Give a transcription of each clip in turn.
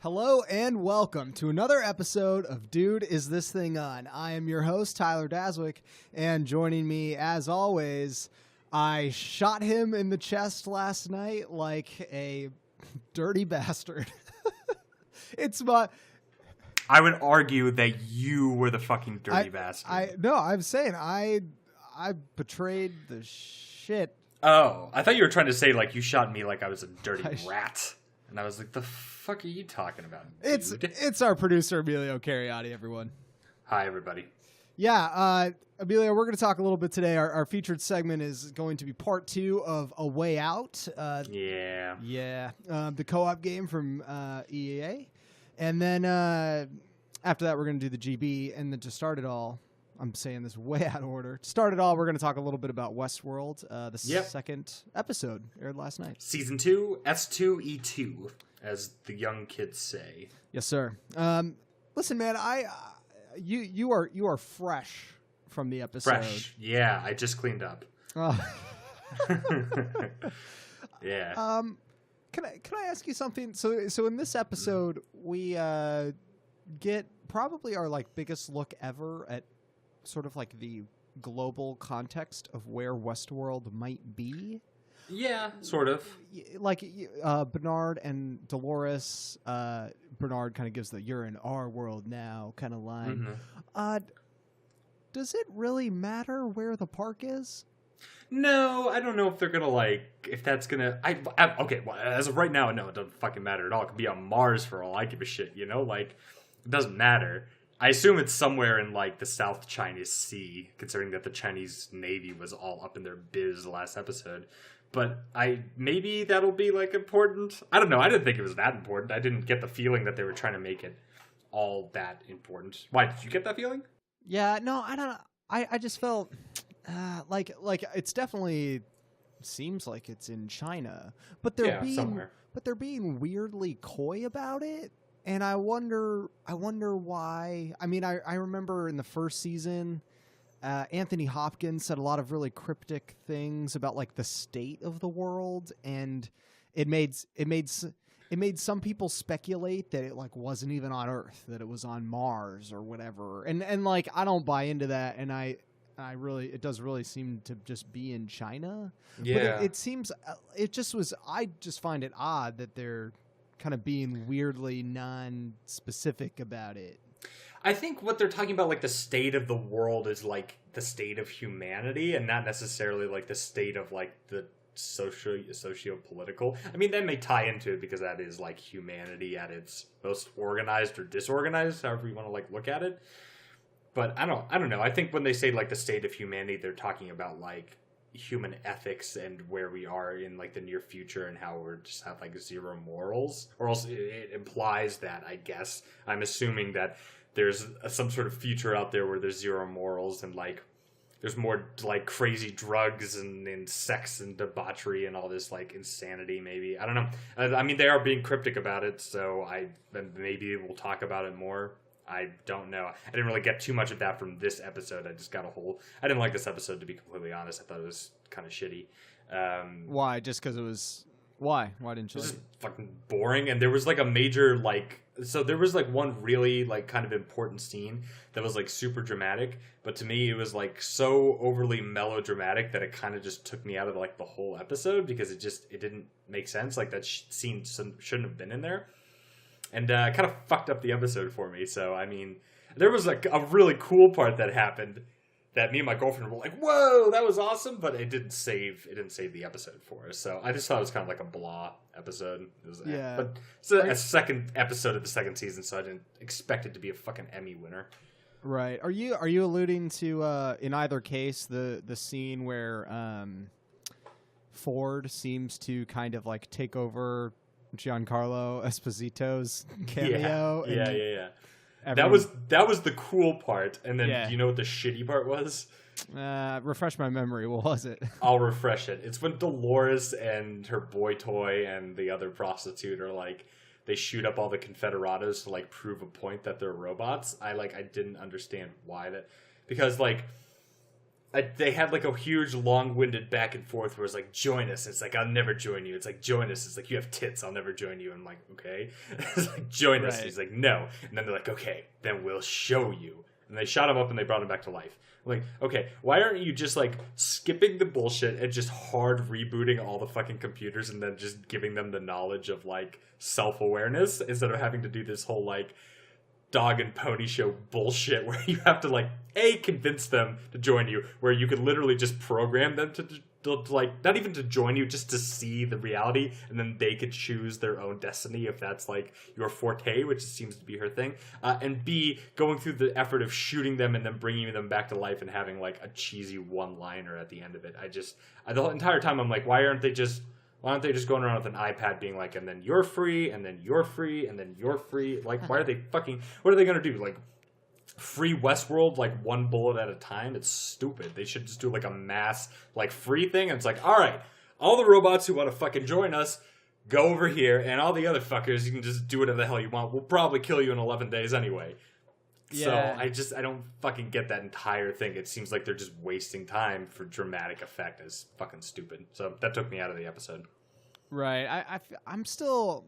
Hello and welcome to another episode of Dude, Is This Thing On? I am your host, Tyler Daswick, and joining me, as always, I shot him in the chest last night like a dirty bastard. I would argue that you were the fucking dirty bastard. I'm saying I betrayed the shit. Oh, I thought you were trying to say like you shot me like I was a dirty rat. And I was like, the fuck are you talking about, dude? It's our producer, Emilio Cariotti, everyone. Hi, everybody. Yeah, Emilio, we're going to talk a little bit today. Our featured segment is going to be part 2 of A Way Out. The co-op game from EA. And then after that, we're going to do the GB. And then to start it all, I'm saying this way out of order. To start it all, we're going to talk a little bit about Westworld. Second episode aired last night. Season 2, S2E2, as the young kids say. Yes, sir. Listen, man, you are fresh from the episode. Fresh, yeah. I just cleaned up. Yeah. Can I ask you something? So in this episode, we get probably our biggest look ever at sort of like the global context of where Westworld might be. Yeah, sort of. Like Bernard and Dolores. Bernard kind of gives the "you're in our world now" kind of line. Mm-hmm. Does it really matter where the park is? No, I don't know if they're gonna if that's gonna. Okay, well, as of right now, no, it doesn't fucking matter at all. It could be on Mars for all I give a shit. You know, it doesn't matter. I assume it's somewhere in the South China Sea, considering that the Chinese Navy was all up in their biz last episode. But maybe that'll be important. I don't know. I didn't think it was that important. I didn't get the feeling that they were trying to make it all that important. Why, did you get that feeling? Yeah, no, I don't know. I just felt like it's definitely seems like it's in China, but they're being weirdly coy about it. And I wonder why. I mean, I remember in the first season, Anthony Hopkins said a lot of really cryptic things about the state of the world, and it made some people speculate that it wasn't even on Earth, that it was on Mars or whatever. And I don't buy into that, and it does really seem to just be in China. Yeah. But it seems I just find it odd that they're kind of being weirdly non-specific about it. I think what they're talking about, the state of the world, is the state of humanity, and not necessarily the state of the socio-political. I mean, that may tie into it because that is humanity at its most organized or disorganized, however you want to look at it. But I don't know. I think when they say the state of humanity, they're talking about human ethics and where we are in the near future and how we're just have zero morals, or else it implies that, I guess, I'm assuming that there's some sort of future out there where there's zero morals and there's more crazy drugs and sex and debauchery and all this insanity. Maybe, I don't know. I mean, they are being cryptic about it, so maybe we'll talk about it more. I don't know. I didn't really get too much of that from this episode. I just got I didn't like this episode, to be completely honest. I thought it was kind of shitty. Why? Just because it was... Why? Why didn't you like it? It was just fucking boring. And there was a major so there was one really kind of important scene that was super dramatic. But to me, it was so overly melodramatic that it kind of just took me out of the whole episode, because it didn't make sense. That scene shouldn't have been in there. And kind of fucked up the episode for me. So, I mean, there was a really cool part that happened that me and my girlfriend were like, whoa, that was awesome. But it didn't save the episode for us. So I just thought it was kind of a blah episode. But it's a second episode of the second season, so I didn't expect it to be a fucking Emmy winner. Right. Are you alluding to, in either case, the scene where Ford seems to kind of take over Giancarlo Esposito's cameo? Yeah. Everyone... That was the cool part. And then do you know what the shitty part was? Refresh my memory. What was it? I'll refresh it. It's when Dolores and her boy toy and the other prostitute are they shoot up all the Confederados to prove a point that they're robots. I didn't understand why that, because they had like a huge long-winded back and forth where it's like, join us. It's like, I'll never join you. It's like, join us. It's like, you have tits. I'll never join you. And I'm like, okay. It's like, join us. He's like, no. And then they're like, okay, then we'll show you. And they shot him up and they brought him back to life. I'm like, okay, why aren't you just like skipping the bullshit and just hard rebooting all the fucking computers and then just giving them the knowledge of like self-awareness instead of having to do this whole like dog and pony show bullshit where you have to like convince them to join you, where you could literally just program them to like, not even to join you, just to see the reality, and then they could choose their own destiny if that's like your forte, which seems to be her thing. And B, going through the effort of shooting them and then bringing them back to life and having like a cheesy one-liner at the end of it. The whole entire time I'm like, why aren't they just going around with an iPad being like, and then you're free, and then you're free, and then you're free? Like, why are they fucking... What are they going to do? Like, free Westworld, like, one bullet at a time? It's stupid. They should just do, like, a mass, like, free thing. And it's like, all right, all the robots who want to fucking join us, go over here, and all the other fuckers, you can just do whatever the hell you want. We'll probably kill you in 11 days anyway. Yeah. So I don't fucking get that entire thing. It seems like they're just wasting time for dramatic effect. It's fucking stupid. So that took me out of the episode. Right. I'm still...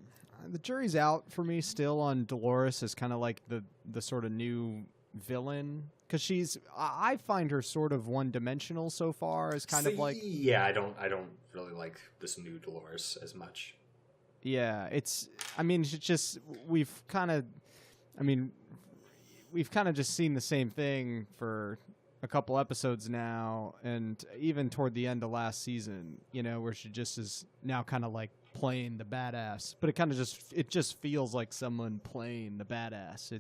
The jury's out for me still on Dolores as kind of like the sort of new villain. Because I find her sort of one-dimensional so far as kind of like... Yeah, I don't really like this new Dolores as much. Yeah, it's just... We've kind of just seen the same thing for a couple episodes now, and even toward the end of last season, where she just is now kind of like playing the badass, but it just feels like someone playing the badass.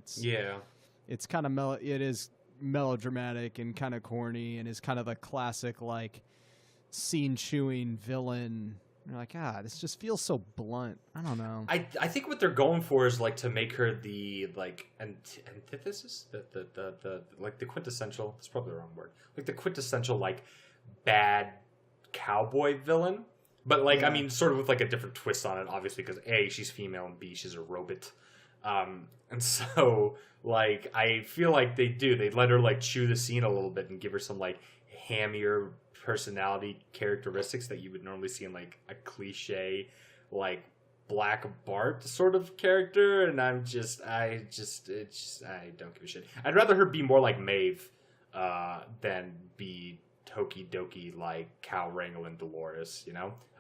It's kind of it is melodramatic and kind of corny, and is kind of the classic like scene chewing villain. You're like, this just feels so blunt. I don't know. I think what they're going for is like to make her the like antithesis, the like the quintessential. That's probably the wrong word. Like the quintessential like bad cowboy villain, but like sort of with like a different twist on it. Obviously, because A, she's female, and B, she's a robot. And so like I feel like they let her like chew the scene a little bit and give her some like hammier personality characteristics that you would normally see in like a cliche like Black Bart sort of character, and I don't give a shit. I'd rather her be more like Maeve than be hokey dokey like cow wrangling Dolores,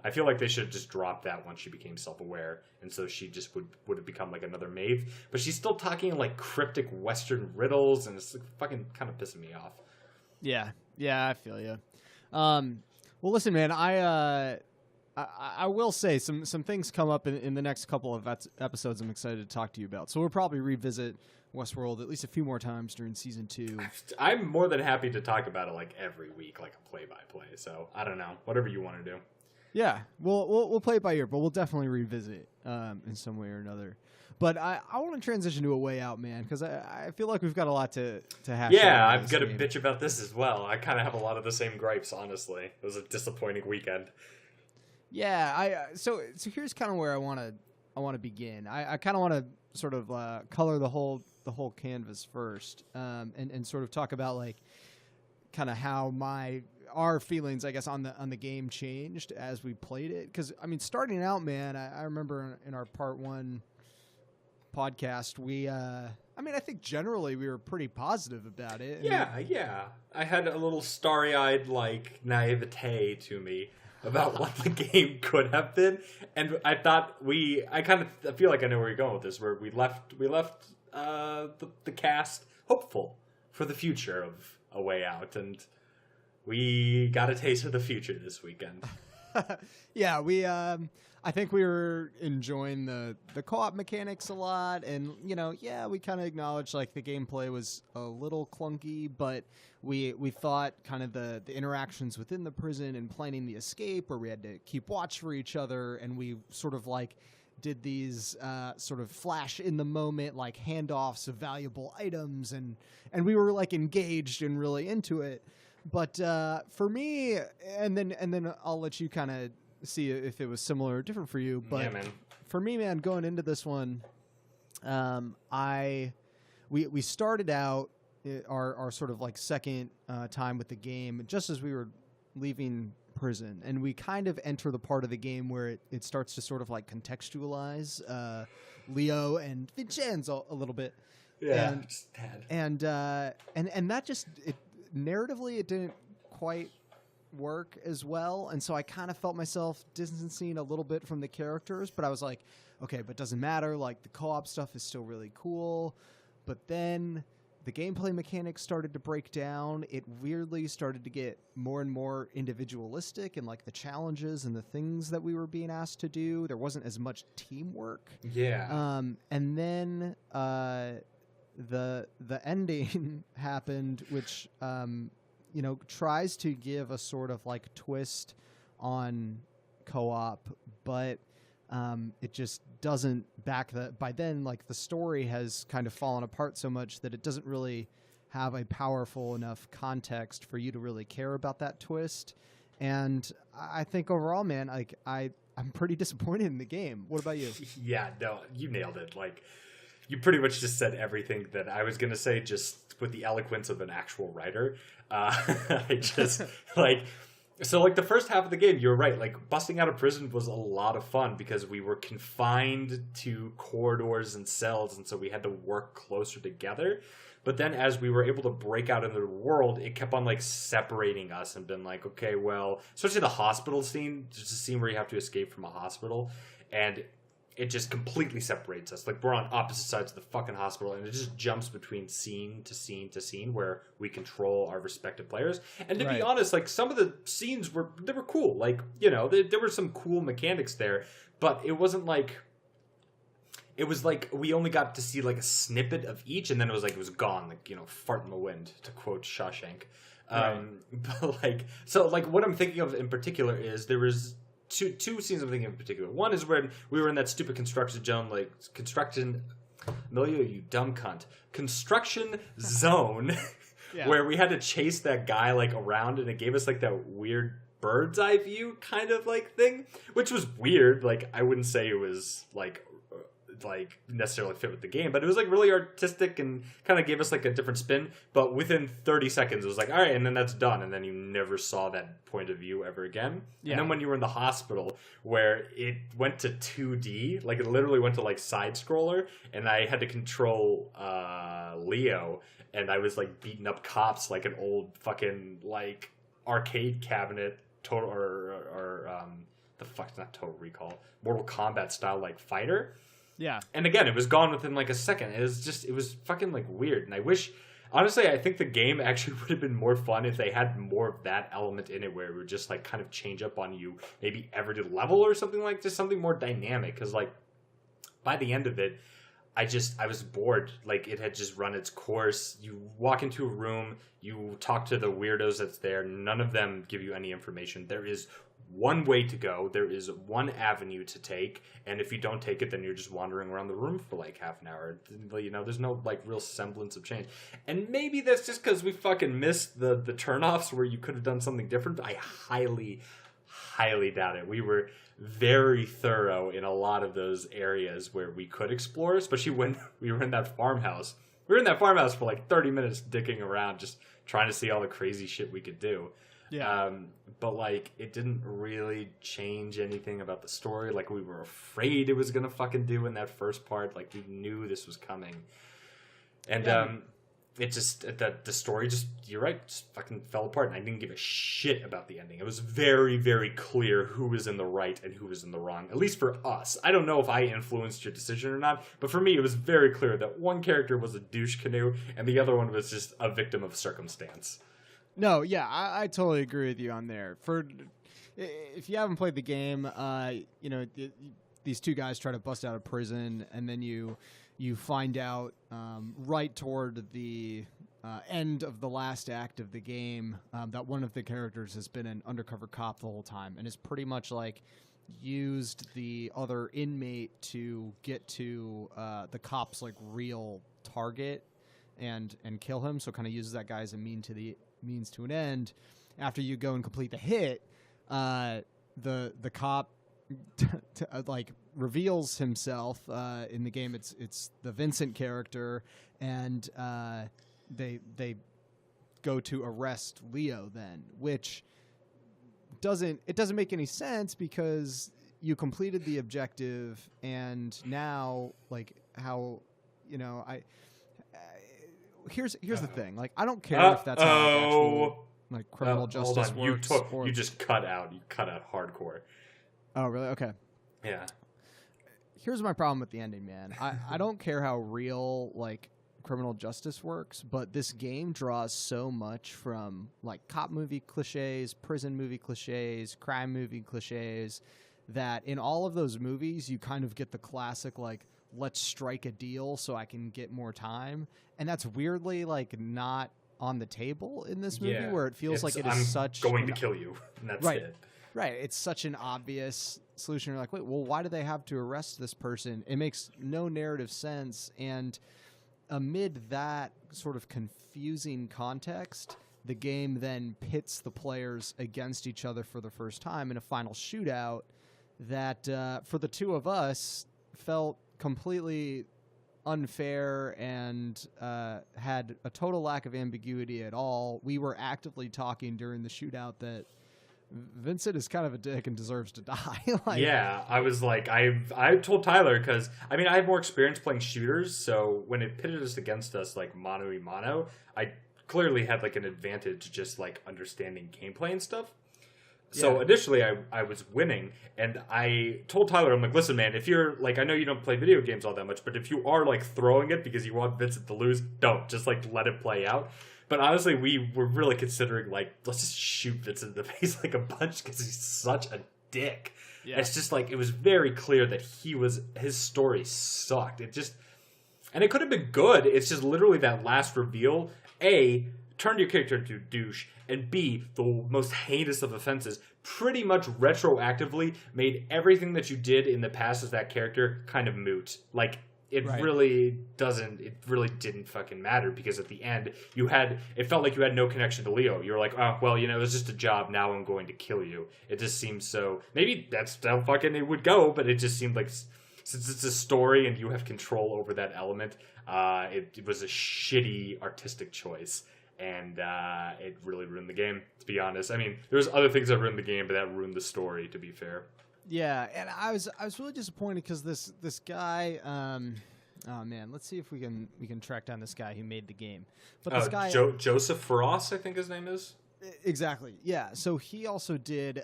I feel like they should have just dropped that once she became self-aware, and so she just would have become like another Maeve, but she's still talking in like cryptic Western riddles, and it's like fucking kind of pissing me off. Yeah, I feel you. Well, listen, man, I will say some things come up in the next couple of episodes I'm excited to talk to you about. So we'll probably revisit Westworld at least a few more times during season 2. I'm more than happy to talk about it like every week, like a play-by-play. So I don't know, whatever you want to do. Yeah, we'll play it by ear, but we'll definitely revisit in some way or another. But I want to transition to a way out, man, because I feel like we've got a lot to hash. Yeah, I've got a bitch about this as well. I kind of have a lot of the same gripes, honestly. It was a disappointing weekend. Yeah, so here's kind of where I want to begin. I kind of want to sort of color the whole canvas first, and sort of talk about like kind of how our feelings, I guess, on the game changed as we played it. Because starting out, man, I remember in our part 1 podcast, we I think generally we were pretty positive about it. Yeah. I had a little starry-eyed like naivete to me about what the game could have been, and I thought I feel like I know where you're going with this, where we left the cast hopeful for the future of A Way Out, and we got a taste of the future this weekend. Yeah, I think we were enjoying the co-op mechanics a lot, and we kind of acknowledged like the gameplay was a little clunky, but we thought kind of the interactions within the prison and planning the escape, where we had to keep watch for each other, and we sort of like did these sort of flash in the moment like handoffs of valuable items, and we were like engaged and really into it. But for me, and then I'll let you kind of see if it was similar or different for you. But yeah, man. For me, man, going into this one, we started out our sort of like second time with the game, just as we were leaving prison, and we kind of enter the part of the game where it starts to sort of like contextualize Leo and Vincenzo a little bit. Yeah, and that just narratively it didn't quite work as well, and so I kind of felt myself distancing a little bit from the characters, but I was like, okay, but it doesn't matter, like the co-op stuff is still really cool. But then the gameplay mechanics started to break down. It weirdly started to get more and more individualistic, and like the challenges and the things that we were being asked to do, there wasn't as much teamwork. And then the ending happened, which tries to give a sort of like twist on co-op, but it just doesn't by then, like the story has kind of fallen apart so much that it doesn't really have a powerful enough context for you to really care about that twist. And I think overall, man, like I'm pretty disappointed in the game. What about you? Yeah, no, you nailed it. Like, you pretty much just said everything that I was going to say, just with the eloquence of an actual writer. I just, like... So, like, the first half of the game, you're right. Like, busting out of prison was a lot of fun because we were confined to corridors and cells, and so we had to work closer together. But then as we were able to break out into the world, it kept on, like, separating us and been like, okay, well... Especially the hospital scene, just a scene where you have to escape from a hospital, and it just completely separates us. Like, we're on opposite sides of the fucking hospital, and it just jumps between scene to scene to scene where we control our respective players. And to be honest, like, some of the scenes were cool. Like, there were some cool mechanics there, but it wasn't like... It was like we only got to see, like, a snippet of each, and then it was gone, like, fart in the wind, to quote Shawshank. But, like... So, like, what I'm thinking of in particular is there was... Two scenes I'm thinking in particular. One is when we were in that stupid construction zone, like Emilio, you dumb cunt. Construction zone, where we had to chase that guy like around, and it gave us like that weird bird's eye view kind of like thing, which was weird. Like, I wouldn't say it was like necessarily fit with the game, but it was like really artistic and kind of gave us like a different spin. But within 30 seconds it was like, all right, and then that's done, and then you never saw that point of view ever again. And then when you were in the hospital where it went to 2D, like it literally went to like side scroller, and I had to control Leo, and I was like beating up cops like an old fucking like arcade cabinet not Total Recall, Mortal Kombat style like fighter. Yeah. And again, it was gone within like a second. It was fucking like weird. And I think the game actually would have been more fun if they had more of that element in it, where it would just like kind of change up on you maybe every level or something, like just something more dynamic. Because like by the end of it, I was bored. Like, it had just run its course. You walk into a room, you talk to the weirdos that's there. None of them give you any information. There is one way to go. There is one avenue to take, and if you don't take it, then you're just wandering around the room for like half an hour. There's no like real semblance of change. And maybe that's just because we fucking missed the turnoffs where you could have done something different. But I highly doubt it. We were very thorough in a lot of those areas where we could explore, especially when we were in that farmhouse. We were in that farmhouse for like 30 minutes dicking around, just trying to see all the crazy shit we could do. Yeah. But like, it didn't really change anything about the story. Like, we were afraid it was gonna fucking do in that first part. Like, we knew this was coming. And it just, the story just, you're right, just fucking fell apart. And I didn't give a shit about the ending. It was very, very clear who was in the right and who was in the wrong, at least for us. I don't know if I influenced your decision or not, but for me, it was very clear that one character was a douche canoe and the other one was just a victim of circumstance. No, yeah, I totally agree with you on there. If you haven't played the game, these two guys try to bust out of prison, and then you find out right toward the end of the last act of the game that one of the characters has been an undercover cop the whole time, and is pretty much like used the other inmate to get to the cop's like real target and kill him. So kind of uses that guy as a means to an end. After you go and complete the hit, the cop like reveals himself in the game. It's the Vincent character, and they go to arrest Leo then, which doesn't make any sense because you completed the objective and now like how, you know, here's the thing. Like, I don't care if that's how like, actual like criminal justice works. You just cut out. You cut out hardcore. Oh, really? Okay. Yeah. Here's my problem with the ending, man. I don't care how real like criminal justice works, but this game draws so much from like cop movie cliches, prison movie cliches, crime movie cliches, that in all of those movies you kind of get the classic like, let's strike a deal so I can get more time, and that's weirdly like not on the table in this movie, where it feels like it is I'm going to kill you, and that's it. Right, it's such an obvious solution. You're like, wait, well, why do they have to arrest this person? It makes no narrative sense, and amid that sort of confusing context, the game then pits the players against each other for the first time in a final shootout that, for the two of us, felt completely unfair and had a total lack of ambiguity at all. We were actively talking during the shootout that Vincent is kind of a dick and deserves to die. Yeah, I was like, I told Tyler, because I mean I have more experience playing shooters, so when it pitted us against us like mano a mano, I clearly had like an advantage just like understanding gameplay and stuff. So initially I was winning, and I told Tyler, I'm like, listen, man, if you're like, I know you don't play video games all that much, but if you are like throwing it because you want Vincent to lose, don't. Just like let it play out. But honestly, we were really considering like, let's just shoot Vincent in the face like a bunch because he's such a dick. Yeah. It's just like, it was very clear that his story sucked. And it could have been good. It's just literally that last reveal, A, turned your character into a douche, and B, the most heinous of offenses, pretty much retroactively made everything that you did in the past as that character kind of moot. Like, it really didn't fucking matter, because at the end, it felt like you had no connection to Leo. You were like, oh, well, you know, it was just a job, now I'm going to kill you. It just seemed so, maybe that's how fucking it would go, but it just seemed like, since it's a story and you have control over that element, it was a shitty artistic choice. And it really ruined the game, to be honest. I mean, there's other things that ruined the game, but that ruined the story, to be fair. Yeah, and I was really disappointed because this guy, oh man, let's see if we can track down this guy who made the game. But this guy, Joseph Faros, I think his name is. Exactly. Yeah. So he also did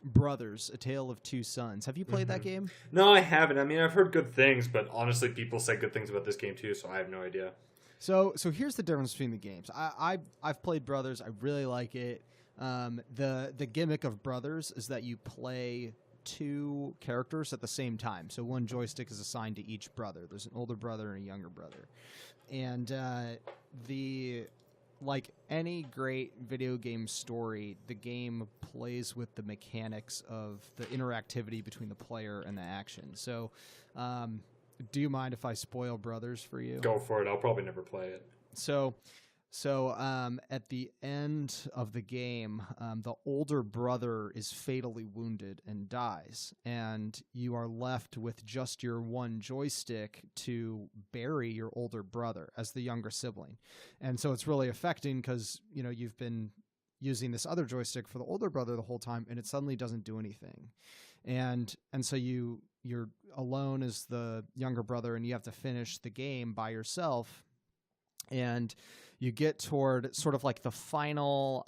Brothers: A Tale of Two Sons. Have you played that game? No, I haven't. I mean, I've heard good things, but honestly, people say good things about this game too, so I have no idea. So here's the difference between the games. I've played Brothers. I really like it. The gimmick of Brothers is that you play two characters at the same time. So one joystick is assigned to each brother. There's an older brother and a younger brother. And like any great video game story, the game plays with the mechanics of the interactivity between the player and the action. So do you mind if I spoil Brothers for you? Go for it. I'll probably never play it. So at the end of the game, the older brother is fatally wounded and dies, and you are left with just your one joystick to bury your older brother as the younger sibling. And so it's really affecting because, you know, you've been using this other joystick for the older brother the whole time, and it suddenly doesn't do anything. And so you're alone as the younger brother, and you have to finish the game by yourself. And you get toward sort of like the final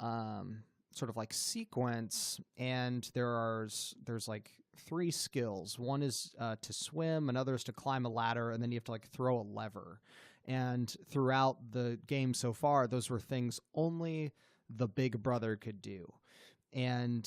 sort of like sequence, and there's like three skills. One is to swim, another is to climb a ladder, and then you have to like throw a lever. And throughout the game so far, those were things only the big brother could do. And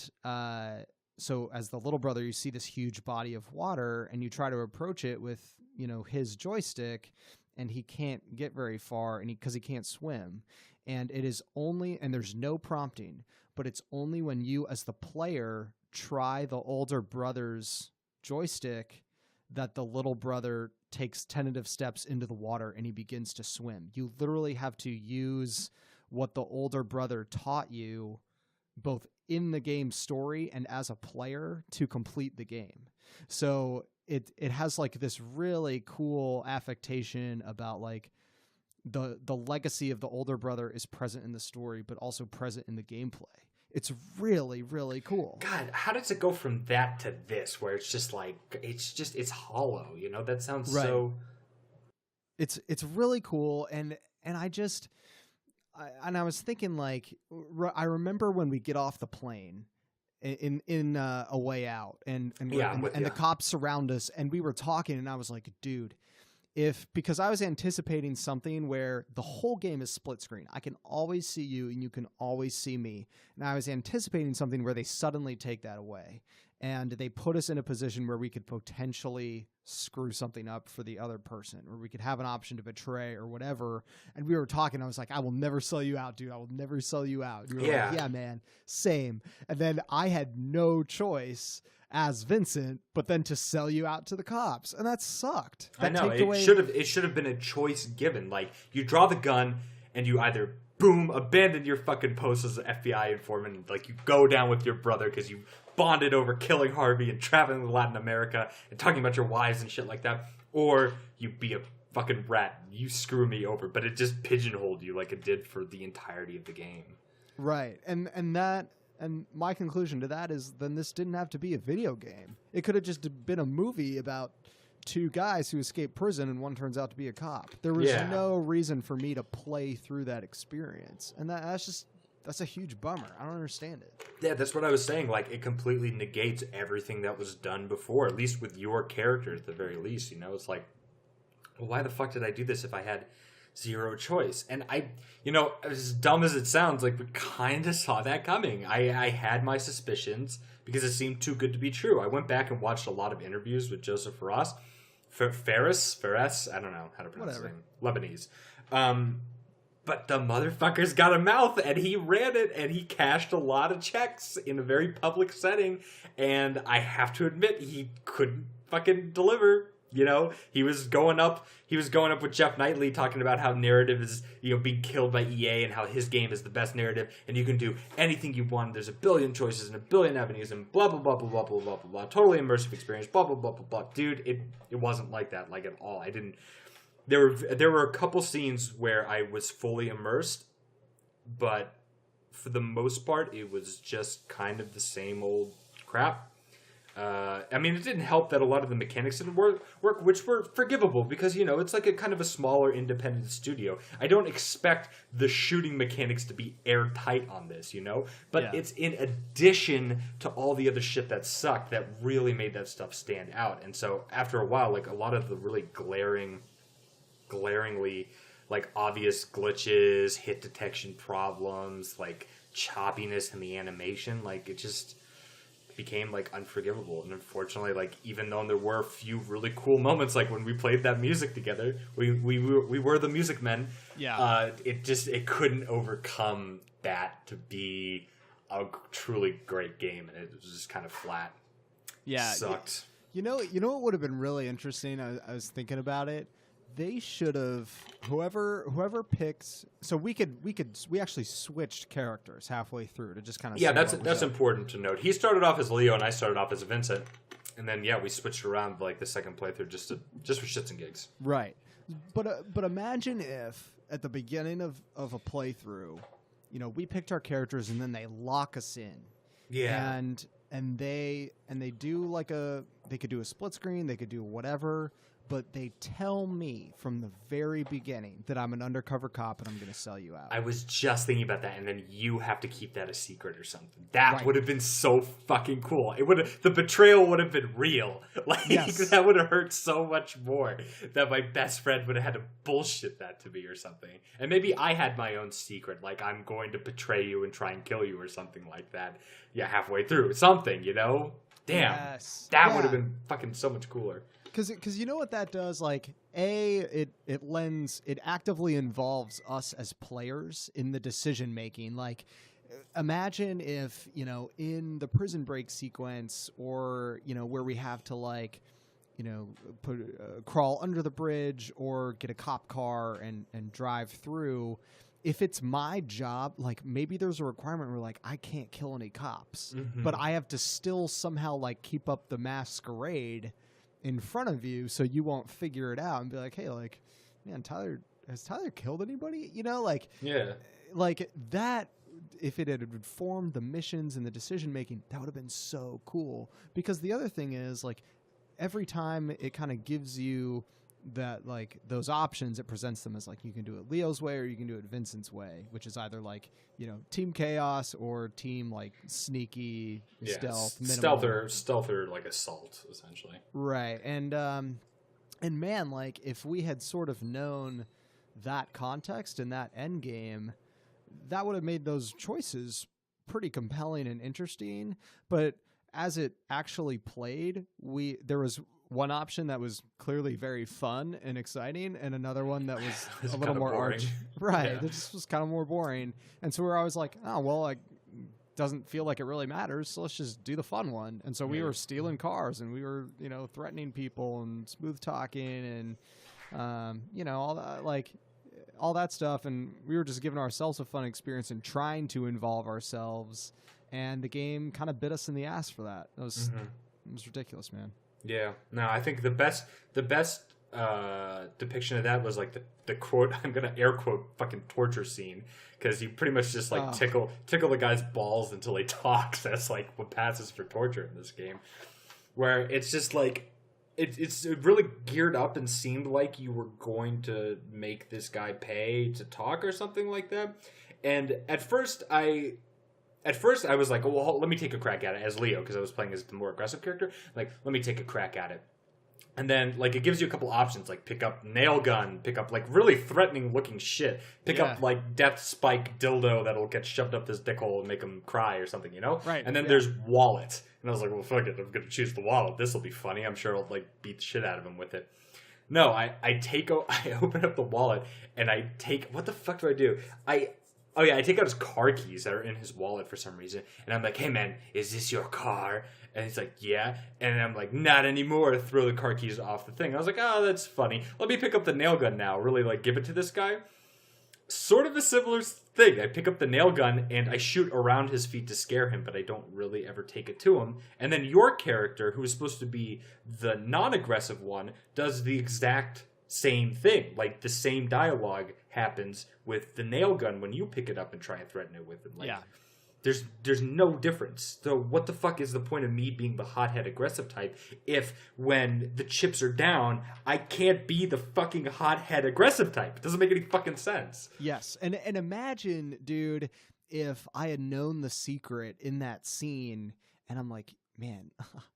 so as the little brother, you see this huge body of water, and you try to approach it with, you know, his joystick, and he can't get very far, and because he can't swim. And it is only, and there's no prompting, but it's only when you as the player try the older brother's joystick that the little brother takes tentative steps into the water and he begins to swim. You literally have to use what the older brother taught you, both in the game story and as a player, to complete the game. So it has like this really cool affectation about like the legacy of the older brother is present in the story, but also present in the gameplay. It's really, really cool. God, how does it go from that to this, where it's just like it's hollow? You know, that sounds so. It's really cool, and I was thinking, like, I remember when we get off the plane in A Way Out, and the cops surround us, and we were talking, and I was like, dude, because I was anticipating something where the whole game is split screen. I can always see you and you can always see me. And I was anticipating something where they suddenly take that away. And they put us in a position where we could potentially screw something up for the other person, or we could have an option to betray or whatever. And we were talking. I was like, I will never sell you out, dude. I will never sell you out. And you were like, yeah, man, same. And then I had no choice as Vincent, but then to sell you out to the cops, and that sucked. I know it should have been a choice given. Like, you draw the gun, and you either boom abandon your fucking post as an FBI informant, and, like, you go down with your brother because you bonded over killing Harvey and traveling to Latin America and talking about your wives and shit like that, or you be a fucking rat. You screw me over, but it just pigeonholed you like it did for the entirety of the game. Right, and my conclusion to that is then this didn't have to be a video game. It could have just been a movie about two guys who escape prison and one turns out to be a cop. There was no reason for me to play through that experience. And that's a huge bummer. I don't understand it. Yeah, that's what I was saying. Like, it completely negates everything that was done before, at least with your character at the very least. You know, it's like, well, why the fuck did I do this if I had zero choice? And as dumb as it sounds, like, we kind of saw that coming. I had my suspicions because it seemed too good to be true. I went back and watched a lot of interviews with Joseph Fares, I don't know how to pronounce his name, Lebanese. But the motherfucker's got a mouth, and he ran it, and he cashed a lot of checks in a very public setting, and I have to admit, he couldn't fucking deliver. You know, he was going up with Jeff Knightley talking about how narrative is, being killed by EA and how his game is the best narrative and you can do anything you want. There's a billion choices and a billion avenues and blah, blah, blah, blah, blah, blah, blah, blah, blah. Totally immersive experience, blah, blah, blah, blah, blah. Dude, it wasn't like that, like, at all. There were a couple scenes where I was fully immersed, but for the most part, it was just kind of the same old crap. It didn't help that a lot of the mechanics didn't work, which were forgivable because, it's like a kind of a smaller independent studio. I don't expect the shooting mechanics to be airtight on this, But it's in addition to all the other shit that sucked that really made that stuff stand out. And so after a while, like, a lot of the really glaringly, like, obvious glitches, hit detection problems, like, choppiness in the animation, like, it just became, like, unforgivable. And unfortunately, like, even though there were a few really cool moments, like when we played that music together, we were the music men. Yeah. It couldn't overcome that to be a truly great game, and it was just kind of flat. Yeah. Sucked. You know what would have been really interesting? I was thinking about it. They should have whoever picks. So we actually switched characters halfway through to just kind of that's important to note. He started off as Leo and I started off as Vincent, and then we switched around like the second playthrough just for shits and gigs. Right, but imagine if at the beginning of a playthrough, we picked our characters and then they lock us in. Yeah, and they do they could do a split screen, they could do whatever. But they tell me from the very beginning that I'm an undercover cop and I'm going to sell you out. I was just thinking about that, and then you have to keep that a secret or something. That would have been so fucking cool. The betrayal would have been real. Like, that would have hurt so much more that my best friend would have had to bullshit that to me or something. And maybe I had my own secret, like I'm going to betray you and try and kill you or something like that. Yeah, halfway through. Something, Damn. Yes. That would have been fucking so much cooler. Because you know what that does? Like, it actively involves us as players in the decision making. Like, imagine if, in the prison break sequence or, where we have to crawl under the bridge or get a cop car and drive through. If it's my job, like, maybe there's a requirement where, like, I can't kill any cops, but I have to still somehow, like, keep up the masquerade in front of you so you won't figure it out and be like, hey, like, man, Tyler has Tyler killed anybody? You know, like that. If it had informed the missions and the decision making, that would have been so cool. Because the other thing is, like, every time it kind of gives you that, like, those options, it presents them as like you can do it Leo's way or you can do it Vincent's way, which is either like, you know, team chaos or team like sneaky stealth, stealth or like assault, essentially. Right. And man, like, if we had sort of known that context and that end game, that would have made those choices pretty compelling and interesting. But as it actually played, there was one option that was clearly very fun and exciting, and another one that was a little more boring. Right. It just was kind of more boring. And so we're always like, oh, well, like, doesn't feel like it really matters, so let's just do the fun one. And so we were stealing cars, and we were, you know, threatening people and smooth talking and, you know, all that, like, all that stuff. And we were just giving ourselves a fun experience and trying to involve ourselves. And the game kind of bit us in the ass for that. It was ridiculous, man. Yeah. No, I think the best depiction of that was like the quote, I'm gonna air quote, fucking torture scene, because you pretty much just like tickle the guy's balls until he talks. That's like what passes for torture in this game, where it's just like it's really geared up and seemed like you were going to make this guy pay to talk or something like that. And at first I was like, well, let me take a crack at it as Leo, because I was playing as the more aggressive character. Like, let me take a crack at it. And then, like, it gives you a couple options, like pick up nail gun, pick up, like, really threatening looking shit, pick up, like, death spike dildo that'll get shoved up his dick hole and make him cry or something, you know? Right. And then there's wallet. And I was like, well, fuck it, I'm going to choose the wallet. This will be funny. I'm sure I'll, like, beat the shit out of him with it. No, I open up the wallet, and I take, what the fuck do I do? I take out his car keys that are in his wallet for some reason. And I'm like, hey, man, is this your car? And he's like, yeah. And I'm like, not anymore. Throw the car keys off the thing. I was like, oh, that's funny. Let me pick up the nail gun now. Really, like, give it to this guy. Sort of a similar thing. I pick up the nail gun and I shoot around his feet to scare him, but I don't really ever take it to him. And then your character, who is supposed to be the non-aggressive one, does the exact same thing. Like, the same dialogue happens with the nail gun when you pick it up and try and threaten it with it. Like, there's no difference. So what the fuck is the point of me being the hothead aggressive type if when the chips are down, I can't be the fucking hothead aggressive type? It doesn't make any fucking sense. Yes. And imagine, dude, if I had known the secret in that scene and I'm like, man,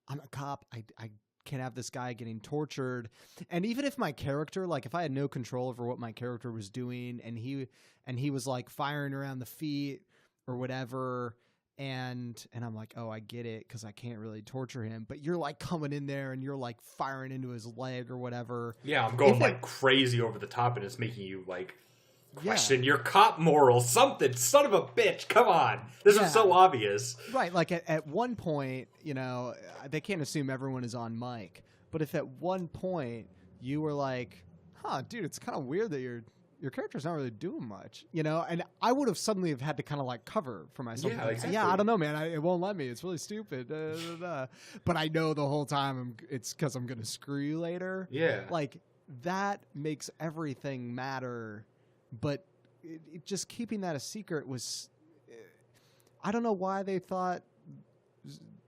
I'm a cop. I can't have this guy getting tortured. And even if my character, like, if I had no control over what my character was doing and he was like firing around the feet or whatever, and I'm like, oh, I get it, because I can't really torture him, but you're like coming in there and you're like firing into his leg or whatever. Yeah, I'm going like crazy over the top, and it's making you like question your cop morals. Something, son of a bitch, come on. This is so obvious. Right, like at one point, you know, they can't assume everyone is on mic, but if at one point you were like, huh, dude, it's kind of weird that your character's not really doing much, you know? And I would have suddenly have had to kind of like cover for myself. Yeah, exactly. Yeah, I don't know, man. It won't let me. It's really stupid. But I know the whole time it's because I'm going to screw you later. Yeah. Like, that makes everything matter. But it just keeping that a secret was... I don't know why they thought,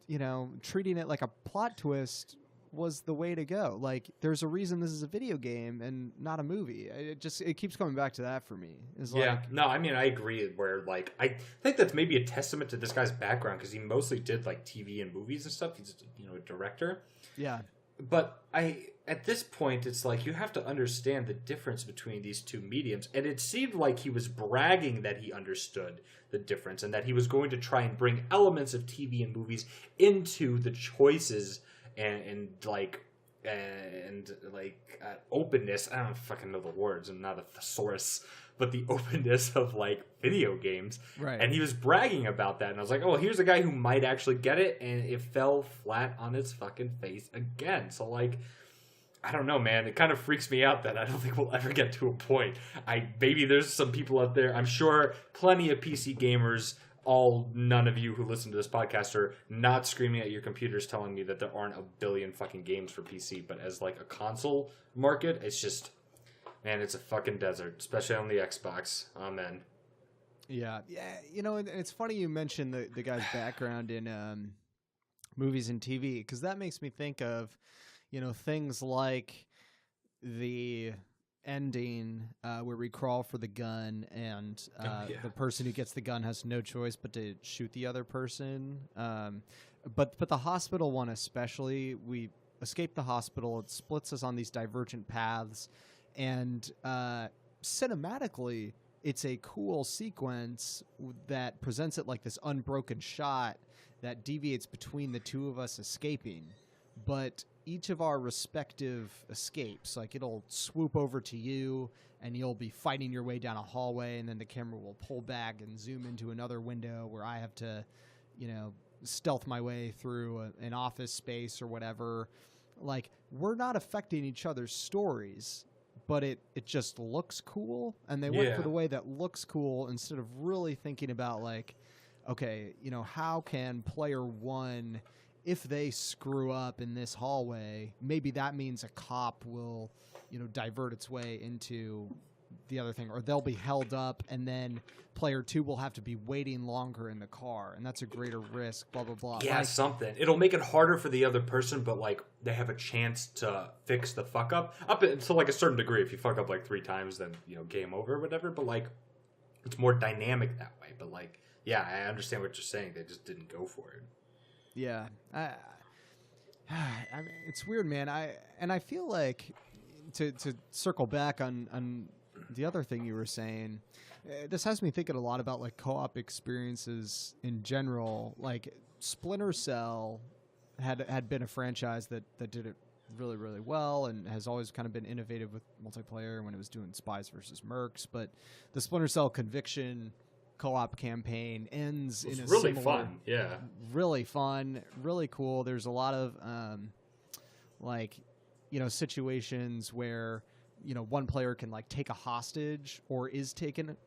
you know, treating it like a plot twist was the way to go. Like, there's a reason this is a video game and not a movie. It keeps coming back to that for me. No, I mean, I agree where, like, I think that's maybe a testament to this guy's background, because he mostly did, like, TV and movies and stuff. He's, you know, a director. Yeah. But at this point, it's like, you have to understand the difference between these two mediums. And it seemed like he was bragging that he understood the difference and that he was going to try and bring elements of TV and movies into the choices and openness. I don't fucking know the words. I'm not a thesaurus, but the openness of like video games. Right. And he was bragging about that. And I was like, oh, here's a guy who might actually get it. And it fell flat on its fucking face again. So like, I don't know, man. It kind of freaks me out that I don't think we'll ever get to a point. Maybe there's some people out there. I'm sure plenty of PC gamers, none of you who listen to this podcast are not screaming at your computers telling me that there aren't a billion fucking games for PC, but as like a console market, it's just, Man, it's a fucking desert, especially on the Xbox. Amen. Yeah. You know, and it's funny you mentioned the guy's background in movies and TV, because that makes me think of, you know, things like the ending where we crawl for the gun, and the person who gets the gun has no choice but to shoot the other person. But the hospital one especially, we escape the hospital. It splits us on these divergent paths, and cinematically, it's a cool sequence that presents it like this unbroken shot that deviates between the two of us escaping. But each of our respective escapes, like it'll swoop over to you and you'll be fighting your way down a hallway, and then the camera will pull back and zoom into another window where I have to, you know, stealth my way through an office space or whatever. Like, we're not affecting each other's stories, but it just looks cool. And they went for the way that looks cool instead of really thinking about, like, okay, you know, how can player one, if they screw up in this hallway, maybe that means a cop will, you know, divert its way into the other thing, or they'll be held up, and then player two will have to be waiting longer in the car, and that's a greater risk, blah, blah, blah. Yeah, like, something. It'll make it harder for the other person, but, like, they have a chance to fix the fuck up to, like, a certain degree. If you fuck up, like, 3 times, then, you know, game over or whatever, but, like, it's more dynamic that way. But, like, yeah, I understand what you're saying. They just didn't go for it. Yeah. I mean, it's weird, man. I feel like, to circle back on the other thing you were saying, this has me thinking a lot about, like, co-op experiences in general. Like, Splinter Cell had been a franchise that did it really, really well, and has always kind of been innovative with multiplayer when it was doing Spies versus Mercs. But the Splinter Cell Conviction co-op campaign ends in a really similar, fun. Yeah, really fun, really cool. There's a lot of like, you know, situations where, you know, one player can, like, take a hostage or is taken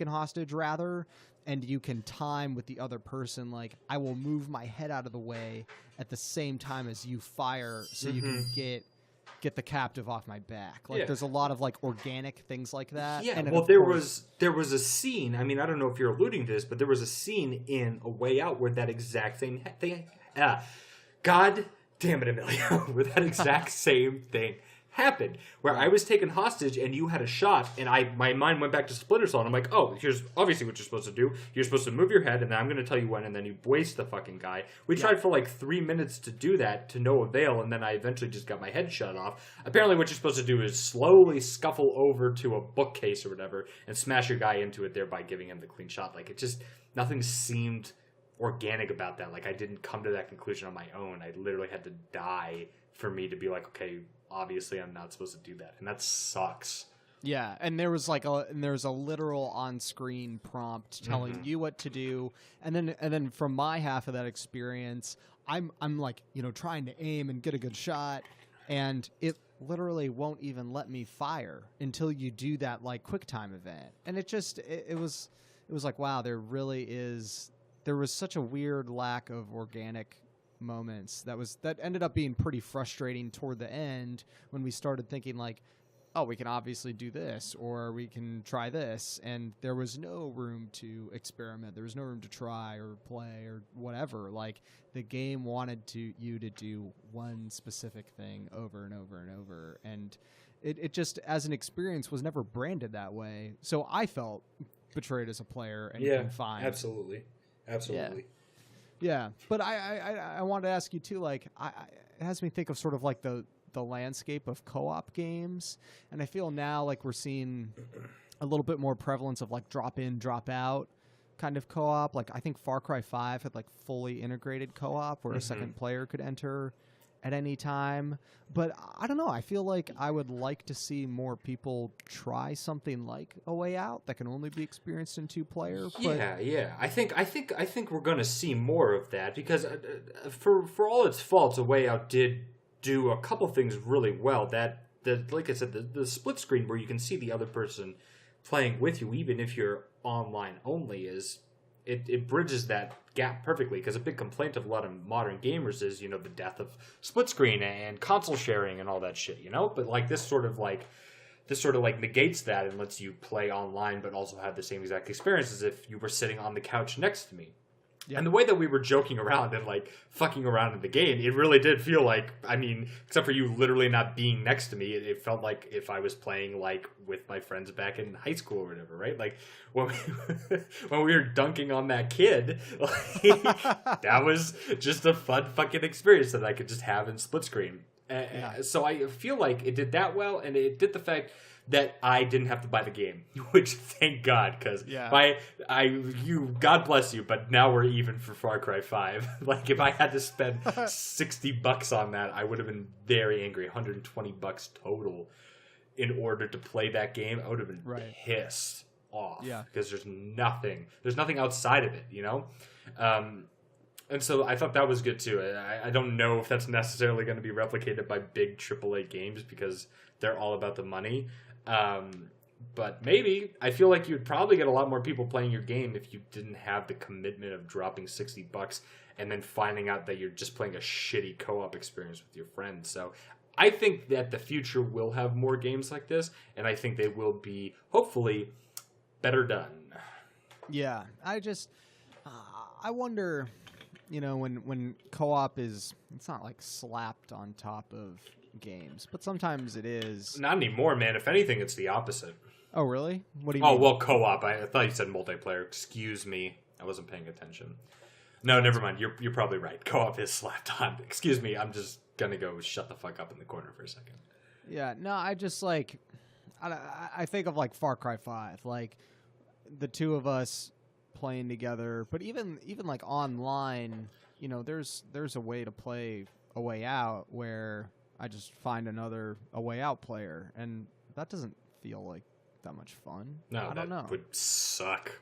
hostage rather, and you can time with the other person, like, I will move my head out of the way at the same time as you fire, so you can get the captive off my back. Like, there's a lot of, like, organic things like that. Yeah, and well, there was a scene, I mean, I don't know if you're alluding to this, but there was a scene in A Way Out where that exact thing God damn it, Emilio, where that exact same thing happened, where I was taken hostage and you had a shot, and my mind went back to Splinter Cell, and I'm like, oh, here's obviously what you're supposed to do. You're supposed to move your head, and then I'm going to tell you when, and then you waste the fucking guy. We tried for like 3 minutes to do that to no avail, and then I eventually just got my head shut off. Apparently what you're supposed to do is slowly scuffle over to a bookcase or whatever and smash your guy into it, thereby giving him the clean shot. Like, it just, nothing seemed organic about that. Like, I didn't come to that conclusion on my own. I literally had to die for me to be like, okay, obviously I'm not supposed to do that, and that sucks. Yeah, and there was a literal on-screen prompt telling you what to do, and then from my half of that experience, I'm like, you know, trying to aim and get a good shot, and it literally won't even let me fire until you do that, like, QuickTime event, and it was like, wow, there was such a weird lack of organic moments that ended up being pretty frustrating toward the end, when we started thinking, like, oh, we can obviously do this, or we can try this, and there was no room to experiment. There was no room to try or play or whatever. Like, the game wanted you to do one specific thing over and over and over, and it just, as an experience, was never branded that way. So I felt betrayed as a player and confined. Absolutely. Yeah, but I wanted to ask you too, like, it has me think of sort of like the landscape of co-op games, and I feel now like we're seeing a little bit more prevalence of, like, drop in, drop out kind of co-op. Like, I think Far Cry 5 had, like, fully integrated co-op where a second player could enter at any time. But I don't know, I feel like I would like to see more people try something like A Way Out that can only be experienced in 2-player. Yeah. I think we're going to see more of that, because for all its faults, A Way Out did do a couple things really well. That like I said, the split screen where you can see the other person playing with you, even if you're online only, it bridges that gap perfectly. Because a big complaint of a lot of modern gamers is, you know, the death of split screen and console sharing and all that shit, you know. But, like, this sort of, like, this sort of like negates that and lets you play online, but also have the same exact experience as if you were sitting on the couch next to me. Yep. And the way that we were joking around and like fucking around in the game, it really did feel like, I mean, except for you literally not being next to me, it felt like if I was playing like with my friends back in high school or whatever, right? Like when we were dunking on that kid, like, that was just a fun fucking experience that I could just have in split screen. So I feel like it did that well, and it did the fact that I didn't have to buy the game, which thank God, because God bless you, but now we're even for Far Cry 5. Like if I had to spend $60 on that, I would have been very angry. $120 total in order to play that game. I would have been pissed off because there's nothing outside of it, you know. And so I thought that was good too. I don't know if that's necessarily going to be replicated by big AAA games because they're all about the money. But maybe. I feel like you'd probably get a lot more people playing your game if you didn't have the commitment of dropping $60 and then finding out that you're just playing a shitty co-op experience with your friends. So I think that the future will have more games like this, and I think they will be, hopefully, better done. Yeah, I wonder, you know, when co-op is, it's not like slapped on top of games, but sometimes it is. Not anymore, man. If anything, it's the opposite. Oh, really? What do you mean? Oh, well, co-op. I thought you said multiplayer. Excuse me. I wasn't paying attention. No, never mind. You're probably right. Co-op is slapped on. Excuse me. I'm just going to go shut the fuck up in the corner for a second. Yeah, no, I just like, I think of like Far Cry 5, like the two of us playing together, but even like online, you know, there's a way to play A Way Out where I just find A Way Out player, and that doesn't feel like that much fun. No, I don't know. Would suck.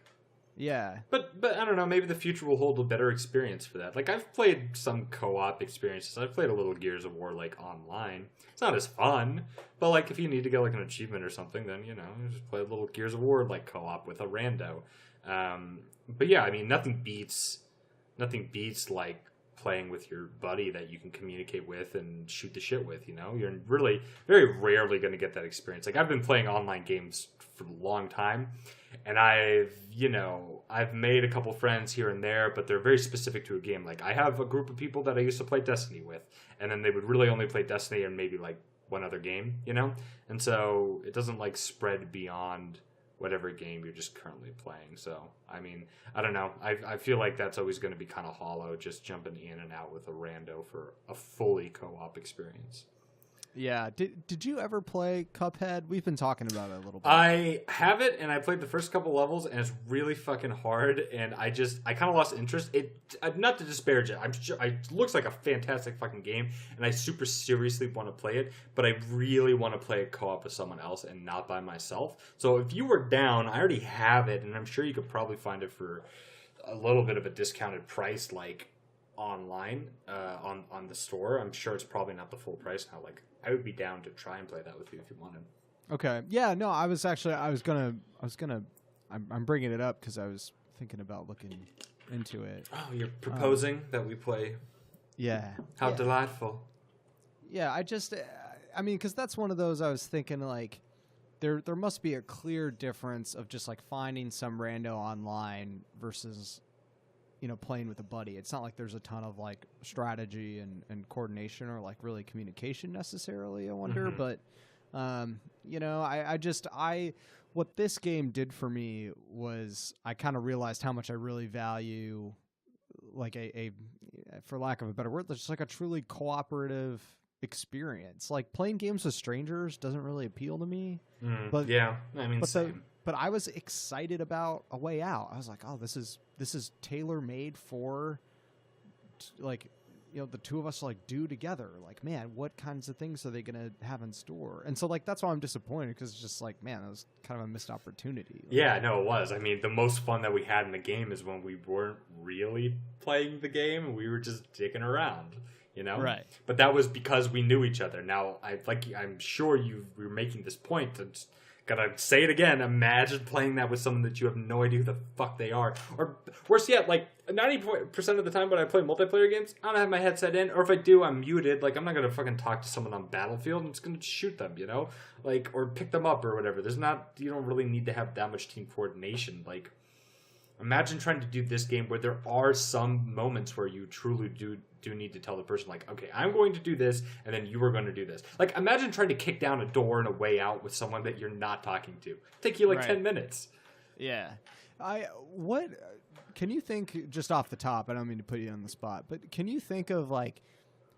Yeah. But I don't know, maybe the future will hold a better experience for that. Like, I've played some co-op experiences. I've played a little Gears of War, like, online. It's not as fun, but, like, if you need to get, like, an achievement or something, then, you know, you just play a little Gears of War, like, co-op with a rando. But, yeah, I mean, nothing beats, like, playing with your buddy that you can communicate with and shoot the shit with, you know? You're really, very rarely going to get that experience. Like, I've been playing online games for a long time, and I've made a couple friends here and there, but they're very specific to a game. Like, I have a group of people that I used to play Destiny with, and then they would really only play Destiny and maybe, like, one other game, you know? And so it doesn't, like, spread beyond whatever game you're just currently playing. So, I mean, I don't know. I feel like that's always going to be kind of hollow, just jumping in and out with a rando for a fully co-op experience. Yeah. Did you ever play Cuphead? We've been talking about it a little bit. I have it, and I played the first couple levels, and it's really fucking hard, and I kind of lost interest. Not to disparage it. I'm sure it looks like a fantastic fucking game, and I super seriously want to play it, but I really want to play it co-op with someone else and not by myself. So if you were down, I already have it, and I'm sure you could probably find it for a little bit of a discounted price, like online on the store. I'm sure it's probably not the full price now. Like, I would be down to try and play that with you if you wanted. Okay. Yeah, no, I'm bringing it up because I was thinking about looking into it. Oh, you're proposing that we play? Yeah. How delightful. Yeah, I mean, because that's one of those I was thinking, like, there must be a clear difference of just, like, finding some rando online versus, you know, playing with a buddy. It's not like there's a ton of, like, strategy and coordination or, like, really communication necessarily, I wonder. Mm-hmm. But, you know, what this game did for me was I kind of realized how much I really value, like, a for lack of a better word, just like a truly cooperative experience. Like, playing games with strangers doesn't really appeal to me. But yeah, I mean, same. But I was excited about A Way Out. I was like, oh, this is tailor-made for, like, you know, the two of us to, like, do together. Like, man, what kinds of things are they going to have in store? And so, like, that's why I'm disappointed, because it's just like, man, that was kind of a missed opportunity. Like, yeah, no, it was. I mean, the most fun that we had in the game is when we weren't really playing the game and we were just dicking around, you know? Right. But that was because we knew each other. Now, I'm sure you were making this point to gotta say it again. Imagine playing that with someone that you have no idea who the fuck they are. Or worse yet, like 90% of the time when I play multiplayer games, I don't have my headset in, or if I do, I'm muted. Like, I'm not gonna fucking talk to someone on Battlefield. I'm just gonna shoot them, you know, like, or pick them up or whatever. You don't really need to have that much team coordination. Like, imagine trying to do this game where there are some moments where you truly do need to tell the person, like, okay, I'm going to do this, and then you are going to do this. Like, imagine trying to kick down a door and a way out with someone that you're not talking to. It'll take you like 10 minutes. Yeah. Can you think, just off the top, I don't mean to put you on the spot, but can you think of like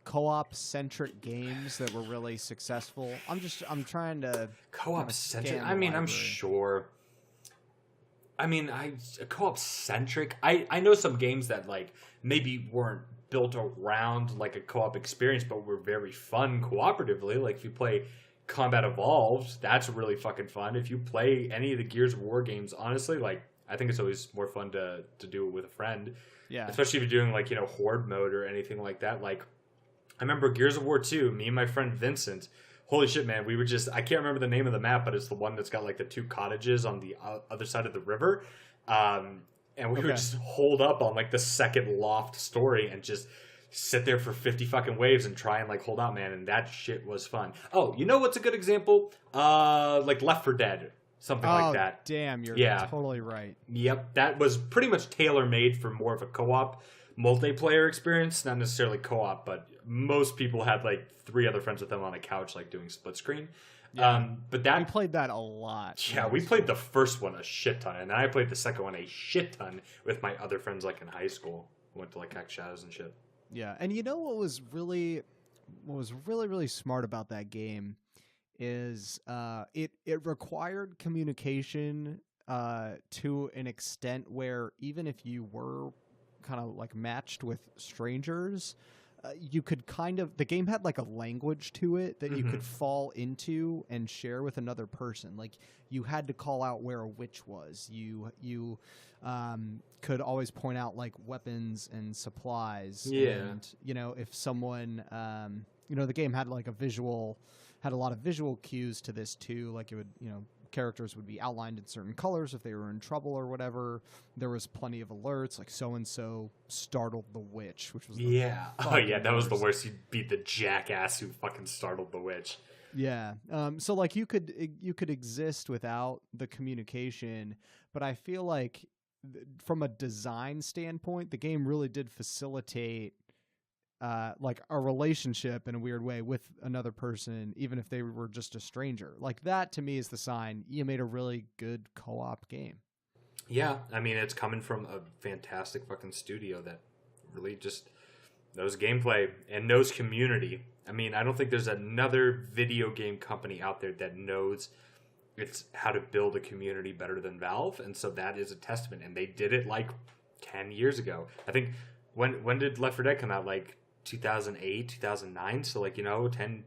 co-op centric games that were really successful? I'm trying to co-op centric. I mean, I'm sure. I mean, co-op centric. I know some games that like maybe weren't built around like a co-op experience, but were very fun cooperatively. Like if you play Combat Evolved, that's really fucking fun. If you play any of the Gears of War games, honestly, like I think it's always more fun to do it with a friend. Yeah. Especially if you're doing like, you know, horde mode or anything like that. Like I remember Gears of War 2, me and my friend Vincent. Holy shit, man. We would I can't remember the name of the map, but it's the one that's got like the 2 cottages on the other side of the river. And we would just hold up on like the second loft story and just sit there for 50 fucking waves and try and like hold out, man. And that shit was fun. Oh, you know what's a good example? Like Left 4 Dead. Something like that. Damn, you're totally right. Yep. That was pretty much tailor-made for more of a co-op multiplayer experience. Not necessarily co-op, but most people had like 3 other friends with them on a couch, like doing split screen. Yeah. But we played that a lot. Yeah, we played the first one a shit ton, and then I played the second one a shit ton with my other friends, like in high school. Went to like Hack Shadows and shit. Yeah, and you know what was really smart about that game is it required communication to an extent where even if you were kind of like matched with strangers, you could the game had like a language to it that you could fall into and share with another person. Like you had to call out where a witch was. You could always point out like weapons and supplies. Yeah. And, you know, if someone, the game had like had a lot of visual cues to this too. Like it would, characters would be outlined in certain colors if they were in trouble or whatever. There was plenty of alerts, like so-and-so startled the witch, which was that was the worst. You beat the jackass who fucking startled the witch. Yeah. So like you could exist without the communication, but I feel like from a design standpoint, the game really did facilitate like a relationship in a weird way with another person, even if they were just a stranger. Like that to me is the sign you made a really good co-op game. Yeah, I mean, it's coming from a fantastic fucking studio that really just knows gameplay and knows community. I mean, I don't think there's another video game company out there that knows how to build a community better than Valve, and so that is a testament. And they did it like 10 years ago. I think when did Left 4 Dead come out? Like 2008, 2009, so like 10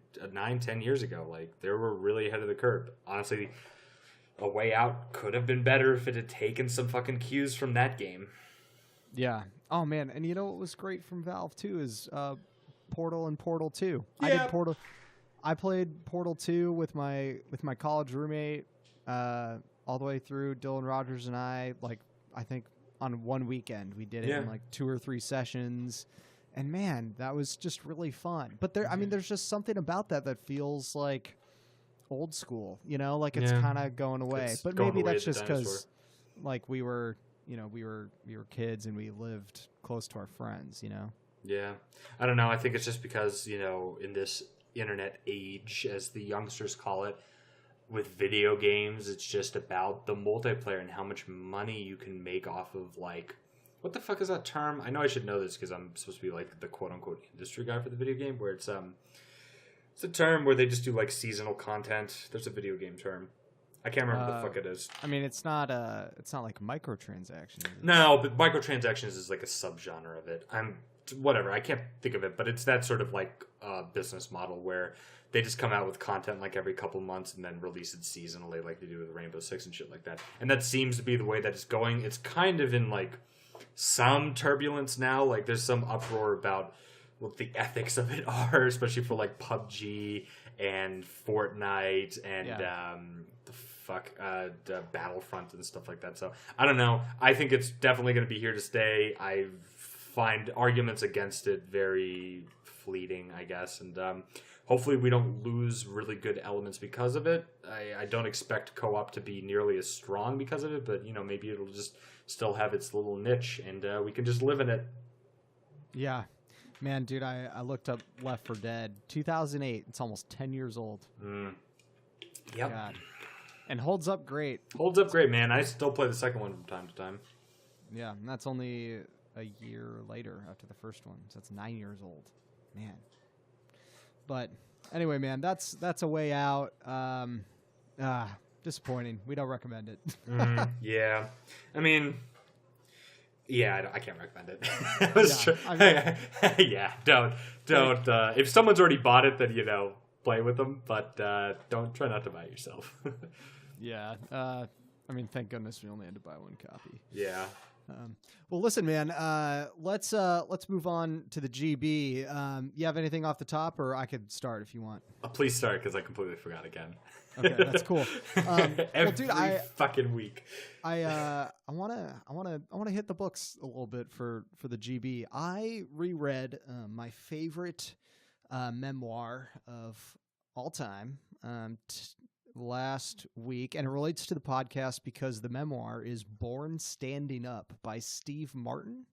years ago. Like they were really ahead of the curve. Honestly, A Way Out could have been better if it had taken some fucking cues from that game. Yeah. Oh man, and you know what was great from Valve too is Portal and Portal 2. Yeah. I played Portal 2 with my college roommate all the way through. Dylan Rogers and I think on one weekend we did it in like 2 or 3 sessions. And man, that was just really fun. But there's just something about that feels like old school, like it's kind of going away. But maybe that's just because like we were kids and we lived close to our friends, Yeah. I don't know. I think it's just because, in this internet age, as the youngsters call it, with video games, it's just about the multiplayer and how much money you can make off of like, what the fuck is that term? I know I should know this because I'm supposed to be like the quote-unquote industry guy for the video game, where it's a term where they just do like seasonal content. There's a video game term. I can't remember what the fuck it is. I mean, it's not like microtransactions. No, but microtransactions is like a subgenre of it. Whatever. I can't think of it, but it's that sort of like business model where they just come out with content like every couple months and then release it seasonally, like they do with Rainbow Six and shit like that. And that seems to be the way that it's going. It's kind of in like some turbulence now. Like there's some uproar about what the ethics of it are, especially for like PUBG and Fortnite and the Battlefront and stuff like that. So I don't know. I think it's definitely going to be here to stay. I find arguments against it very fleeting, I guess, and hopefully we don't lose really good elements because of it. I don't expect co-op to be nearly as strong because of it, but maybe it'll just still have its little niche, and we can just live in it. Yeah. Man, dude, I looked up Left 4 Dead. 2008. It's almost 10 years old. Yep. God. And holds up great. Holds up great, man. I still play the second one from time to time. Yeah, and that's only a year later after the first one. So that's 9 years old. Man. But anyway, man, that's a way out. Disappointing. We don't recommend it. Yeah. I mean... Yeah, I can't recommend it. Don't. If someone's already bought it, then play with them, but don't try not to buy it yourself. Yeah. I mean, thank goodness we only had to buy one copy. Yeah. Well, listen, man. Let's move on to the GB. You have anything off the top, or I could start if you want. Please start, because I completely forgot again. Okay, that's cool. Every fucking week. I wanna hit the books a little bit for the GB. I reread my favorite memoir of all time last week, and it relates to the podcast because the memoir is Born Standing Up by Steve Martin.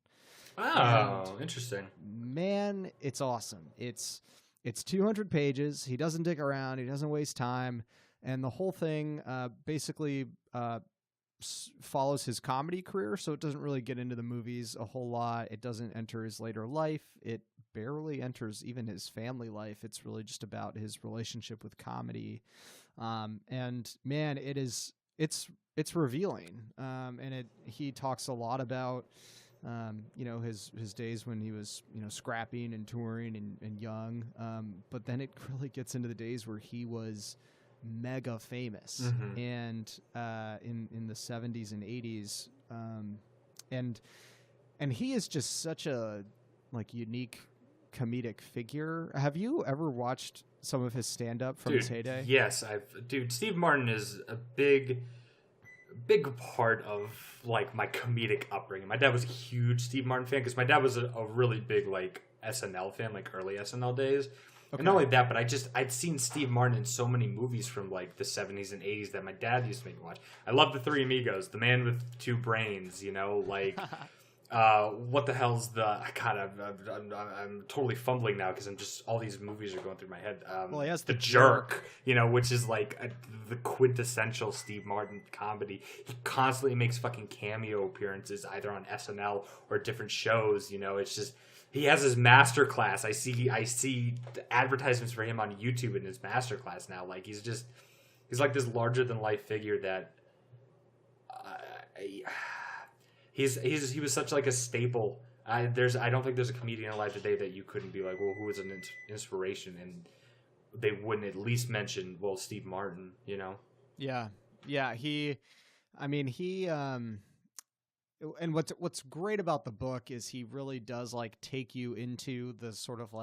Oh, interesting. Man, it's awesome. It's 200 pages. He doesn't dick around. He doesn't waste time. And the whole thing basically follows his comedy career, so it doesn't really get into the movies a whole lot. It doesn't enter his later life. It barely enters even his family life. It's really just about his relationship with comedy. And man, it's revealing. And he talks a lot about his days when he was scrapping and touring and young. But then it really gets into the days where he was mega famous and in the 70s and 80s, and he is just such a unique comedic figure. Have you ever watched some of his stand-up from his heyday? Yes, Steve Martin is a big part of my comedic upbringing. My dad was a huge Steve Martin fan because my dad was a really big SNL fan, early SNL days. Okay. And not only that, but I'd seen Steve Martin in so many movies from the 70s and 80s that my dad used to make me watch. I love The Three Amigos, The Man with Two Brains, what the hell's the... God, I'm totally fumbling now because all these movies are going through my head. Well, he has The Jerk, which is the quintessential Steve Martin comedy. He constantly makes fucking cameo appearances either on SNL or different shows. It's just... He has his master class. I see advertisements for him on YouTube in his master class now. He's like this larger than life figure that he was such a staple. I don't think there's a comedian alive today that you couldn't be well, who was an inspiration, and they wouldn't at least mention Steve Martin. Yeah. He. And what's great about the book is he really does take you into the sort of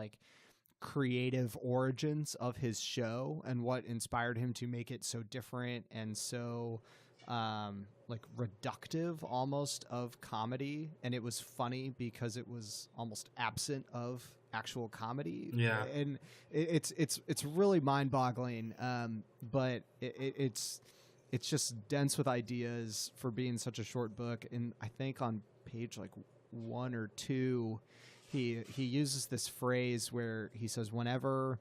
creative origins of his show and what inspired him to make it so different and so reductive almost of comedy. And it was funny because it was almost absent of actual comedy. Yeah. And it's really mind-boggling. But it's just dense with ideas for being such a short book. And I think on page 1 or 2, he uses this phrase where he says, whenever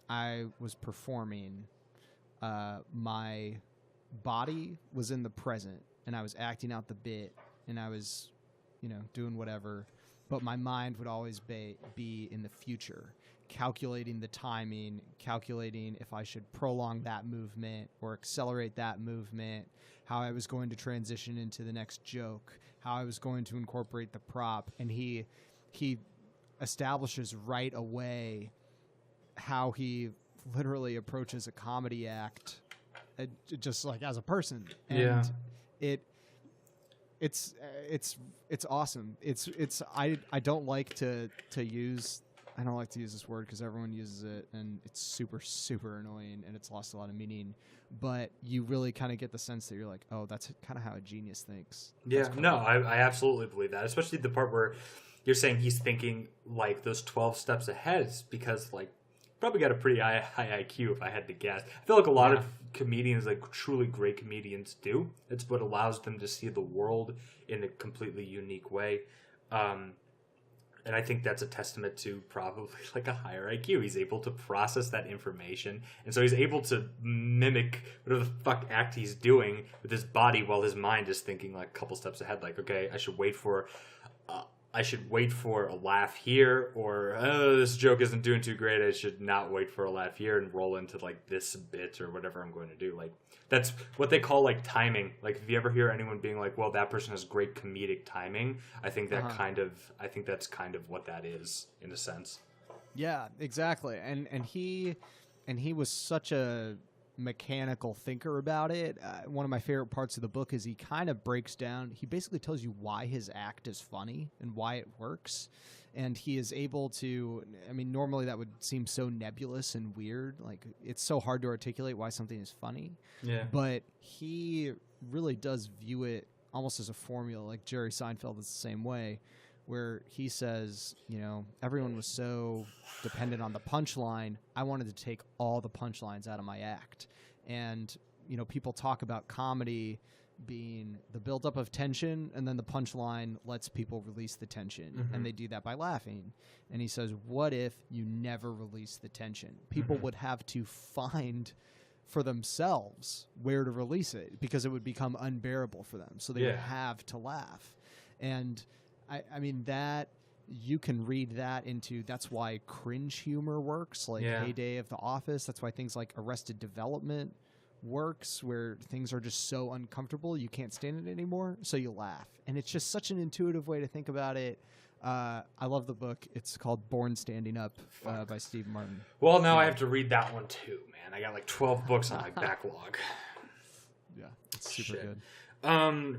I was performing, my body was in the present and I was acting out the bit and I was, doing whatever, but my mind would always be in the future, calculating the timing, calculating if I should prolong that movement or accelerate that movement, how I was going to transition into the next joke, how I was going to incorporate the prop. And he establishes right away how he literally approaches a comedy act just as a person. And it's awesome. I don't like to use I don't like to use this word because everyone uses it and it's super, super annoying and it's lost a lot of meaning. But you really kind of get the sense that you're like, oh, that's kind of how a genius thinks. Yeah, no, I absolutely believe that. Especially the part where you're saying he's thinking like those 12 steps ahead, because like probably got a pretty high IQ if I had to guess. I feel like a lot of comedians, like truly great comedians, do. It's what allows them to see the world in a completely unique way. And I think that's a testament to probably like a higher IQ. He's able to process that information. And so he's able to mimic whatever the fuck act he's doing with his body while his mind is thinking like a couple steps ahead. Like, okay, I should wait for a laugh here, or oh, this joke isn't doing too great. I should not wait for a laugh here and roll into like this bit or whatever I'm going to do. Like that's what they call like timing. Like if you ever hear anyone being like, "Well, that person has great comedic timing," I think that that's kind of what that is in a sense. Yeah, exactly. And he was such a mechanical thinker about it. One of my favorite parts of the book is he kind of breaks down. He basically tells you why his act is funny and why it works. And he is able to, I mean, normally that would seem so nebulous and weird. Like, it's so hard to articulate why something is funny. Yeah. But he really does view it almost as a formula. Like Jerry Seinfeld is the same way, where he says, you know, everyone was so dependent on the punchline. I wanted to take all the punchlines out of my act. And, you know, people talk about comedy being the buildup of tension, and then the punchline lets people release the tension. Mm-hmm. And they do that by laughing. And he says, what if you never release the tension? People would have to find for themselves where to release it because it would become unbearable for them. So they would have to laugh. And I mean, that you can read that into, that's why cringe humor works, like Heyday of The Office. That's why things like Arrested Development works, where things are just so uncomfortable you can't stand it anymore, so you laugh. And it's just such an intuitive way to think about it. I love the book. It's called Born Standing Up by Steve Martin. Well, now I have to read that one too, man. I got like 12 books on my backlog. Yeah, it's super good.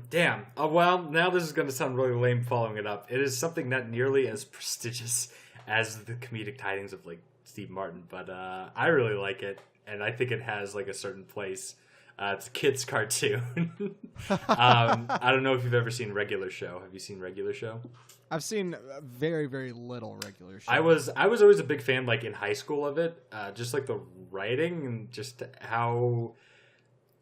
Damn. Well, now this is going to sound really lame following it up. It is something not nearly as prestigious as the comedic tidings of like Steve Martin, but I really like it, and I think it has like a certain place. It's a kid's cartoon. I don't know if you've ever seen Regular Show. Have you seen Regular Show? I've seen very, very little Regular Show. I was always a big fan, like in high school, of it. Just like the writing and just how,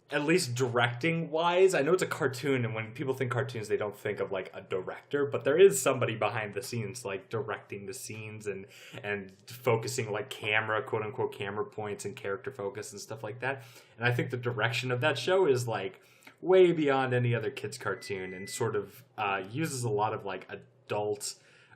at least directing wise, I know it's a cartoon, and when people think cartoons, they don't think of like a director, but there is somebody behind the scenes, like directing the scenes and focusing like camera, quote unquote, camera points and character focus and stuff like that. And I think the direction of that show is like way beyond any other kids cartoon, and sort of uses a lot of like adult,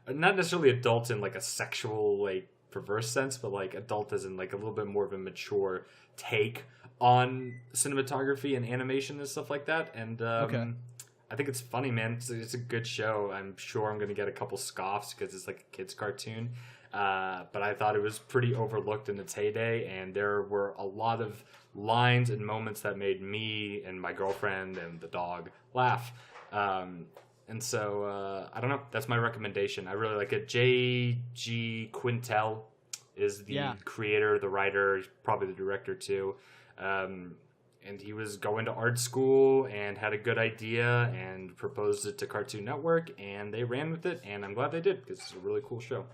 not necessarily adult in like a sexual, like perverse sense, but like adult as in like a little bit more of a mature take on cinematography and animation and stuff like that. And I think it's funny, man. It's a good show. I'm sure I'm going to get a couple scoffs because it's like a kid's cartoon. But I thought it was pretty overlooked in its heyday, and there were a lot of lines and moments that made me and my girlfriend and the dog laugh. And so, I don't know. That's my recommendation. I really like it. J.G. Quintel is the creator, the writer, probably the director too. And he was going to art school and had a good idea and proposed it to Cartoon Network, and they ran with it, and I'm glad they did because it's a really cool show.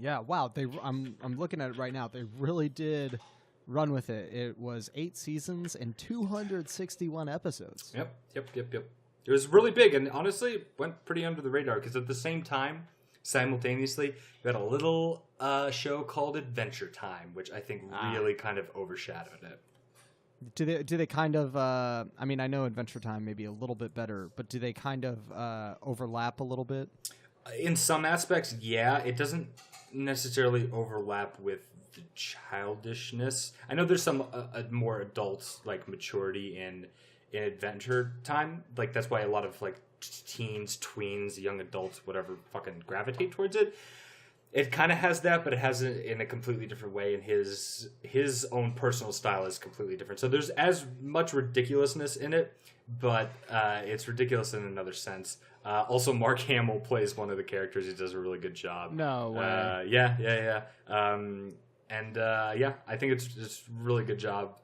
Yeah, wow. I'm looking at it right now. They really did run with it. It was 8 seasons and 261 episodes. Yep. It was really big, and honestly, went pretty under the radar because at the same time, simultaneously, you had a little show called Adventure Time, which I think really kind of overshadowed it. Do they kind of? I mean, I know Adventure Time may be a little bit better, but do they kind of overlap a little bit? In some aspects, yeah. It doesn't necessarily overlap with the childishness. I know there's some more adult like maturity in Adventure Time. Like that's why a lot of like teens, tweens, young adults, whatever, fucking gravitate towards it. It kind of has that, but it has it in a completely different way, and his own personal style is completely different. So there's as much ridiculousness in it, but it's ridiculous in another sense. Also, Mark Hamill plays one of the characters. He does a really good job. No way. Yeah. I think it's just a really good job.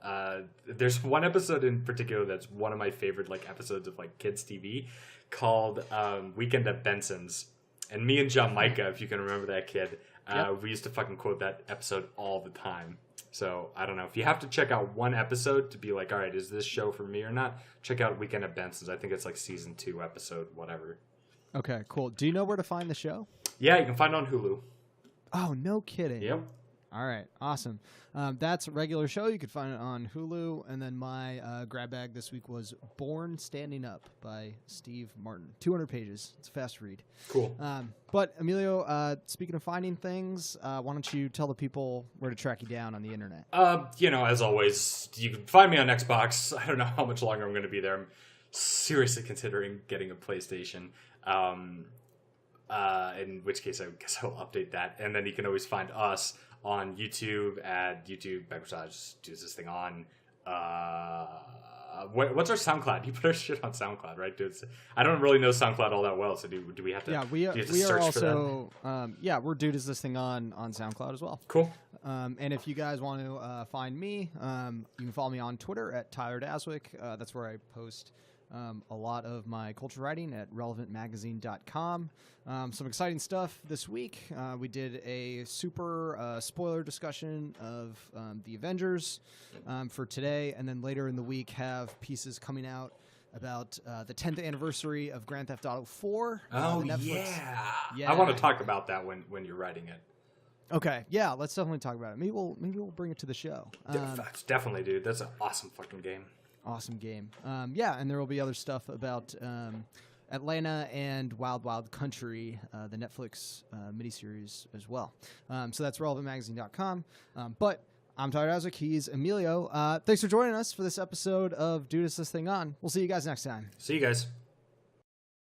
There's one episode in particular that's one of my favorite like episodes of like kids TV called Weekend at Benson's. And me and John Micah, if you can remember that kid, we used to fucking quote that episode all the time. So I don't know if you have to check out one episode to be like, all right, is this show for me or not? Check out Weekend at Benson's. I think it's like season 2 episode whatever. Okay, cool. Do you know where to find the show? Yeah, you can find it on Hulu. Oh, no kidding. Yep. All right, awesome. That's a regular show. You could find it on Hulu. And then my grab bag this week was Born Standing Up by Steve Martin. 200 pages. It's a fast read. Cool. But, Emilio, speaking of finding things, why don't you tell the people where to track you down on the internet? As always, you can find me on Xbox. I don't know how much longer I'm going to be there. I'm seriously considering getting a PlayStation. In which case, I guess I'll update that. And then you can always find us on YouTube at YouTube. Just do this thing on. What's our SoundCloud? You put our shit on SoundCloud, right, dude? I don't really know SoundCloud all that well, so do we have to? Yeah, we are also. We're Dude Is This Thing on SoundCloud as well. Cool. And if you guys want to find me, you can follow me on Twitter at Tyler Daswick. That's where I post a lot of my culture writing at relevantmagazine.com. Some exciting stuff this week. We did a super spoiler discussion of the Avengers for today, and then later in the week have pieces coming out about the 10th anniversary of Grand Theft Auto 4. Oh, yeah. I want to talk about that when you're writing it. Okay, yeah, let's definitely talk about it. Maybe we'll bring it to the show. Definitely, dude. That's an awesome fucking game. Awesome game. And there will be other stuff about Atlanta and Wild Wild Country, the Netflix miniseries as well. So that's relevantmagazine.com. But I'm Tyler Daswick. He's Emilio. Thanks for joining us for this episode of Dude Is This Thing On. We'll see you guys next time. See you guys.